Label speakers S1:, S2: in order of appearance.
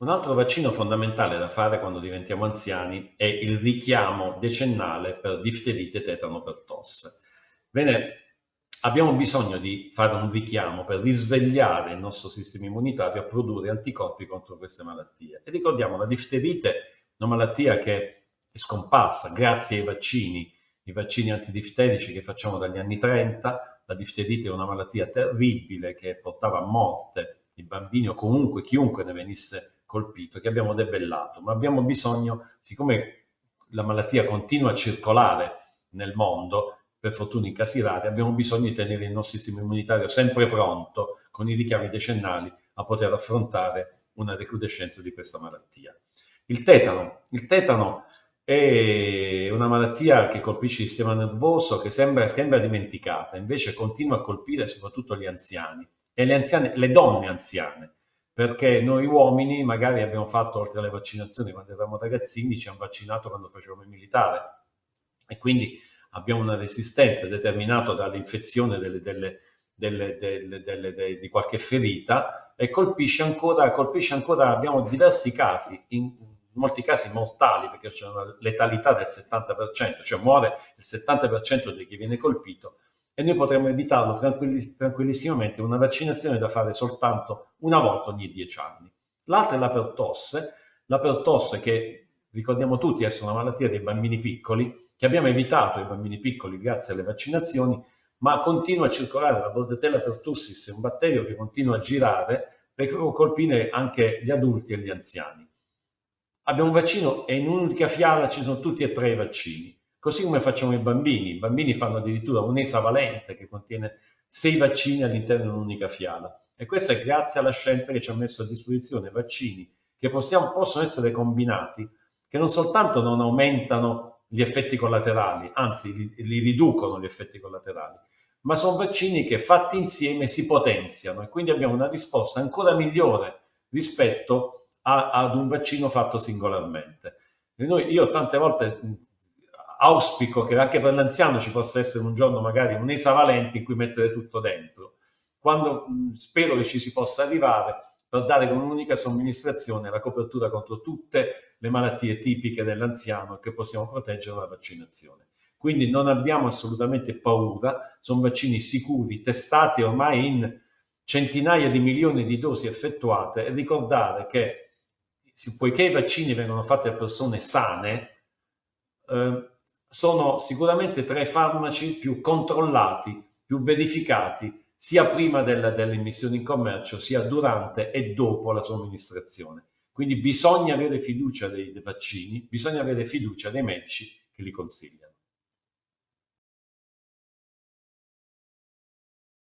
S1: Un altro vaccino fondamentale da fare quando diventiamo anziani è il richiamo decennale per difterite, tetano, per tosse. Bene, abbiamo bisogno di fare un richiamo per risvegliare il nostro sistema immunitario a produrre anticorpi contro queste malattie. E ricordiamo, la difterite è una malattia che è scomparsa grazie ai vaccini, i vaccini antidifterici che facciamo dagli anni 30. La difterite è una malattia terribile che portava a morte i bambini o comunque chiunque ne venisse colpito, che abbiamo debellato, ma abbiamo bisogno, siccome la malattia continua a circolare nel mondo, per fortuna in casi rari, abbiamo bisogno di tenere il nostro sistema immunitario sempre pronto, con i richiami decennali, a poter affrontare una recrudescenza di questa malattia. Il tetano è una malattia che colpisce il sistema nervoso, che sembra dimenticata, invece continua a colpire soprattutto gli anziani e le donne anziane, perché noi uomini magari abbiamo fatto, oltre alle vaccinazioni quando eravamo ragazzini, ci hanno vaccinato quando facevamo il militare e quindi abbiamo una resistenza determinata dall'infezione di qualche ferita e colpisce ancora, abbiamo diversi casi, in molti casi mortali, perché c'è una letalità del 70%, cioè muore il 70% di chi viene colpito, e noi potremmo evitarlo tranquillissimamente una vaccinazione da fare soltanto una volta ogni 10 anni. L'altra è la pertosse che ricordiamo tutti essere una malattia dei bambini piccoli, che abbiamo evitato ai bambini piccoli grazie alle vaccinazioni, ma continua a circolare la Bordetella pertussis, è un batterio che continua a girare perché può colpire anche gli adulti e gli anziani. Abbiamo un vaccino e in un'unica fiala ci sono tutti e tre i vaccini. Così come facciamo i bambini fanno addirittura un esavalente che contiene 6 vaccini all'interno di un'unica fiala. E questo è grazie alla scienza che ci ha messo a disposizione vaccini che possono essere combinati, che non soltanto non aumentano gli effetti collaterali, anzi li riducono gli effetti collaterali, ma sono vaccini che fatti insieme si potenziano e quindi abbiamo una risposta ancora migliore rispetto ad un vaccino fatto singolarmente. Io tante volte auspico che anche per l'anziano ci possa essere un giorno magari un esavalente in cui mettere tutto dentro, quando spero che ci si possa arrivare per dare con un'unica somministrazione la copertura contro tutte le malattie tipiche dell'anziano che possiamo proteggere dalla vaccinazione. Quindi non abbiamo assolutamente paura, sono vaccini sicuri, testati ormai in centinaia di milioni di dosi effettuate, e ricordare che poiché i vaccini vengono fatti a persone sane, sono sicuramente tra i farmaci più controllati, più verificati, sia prima dell'immissione in commercio, sia durante e dopo la somministrazione. Quindi bisogna avere fiducia dei vaccini, bisogna avere fiducia dei medici che li consigliano.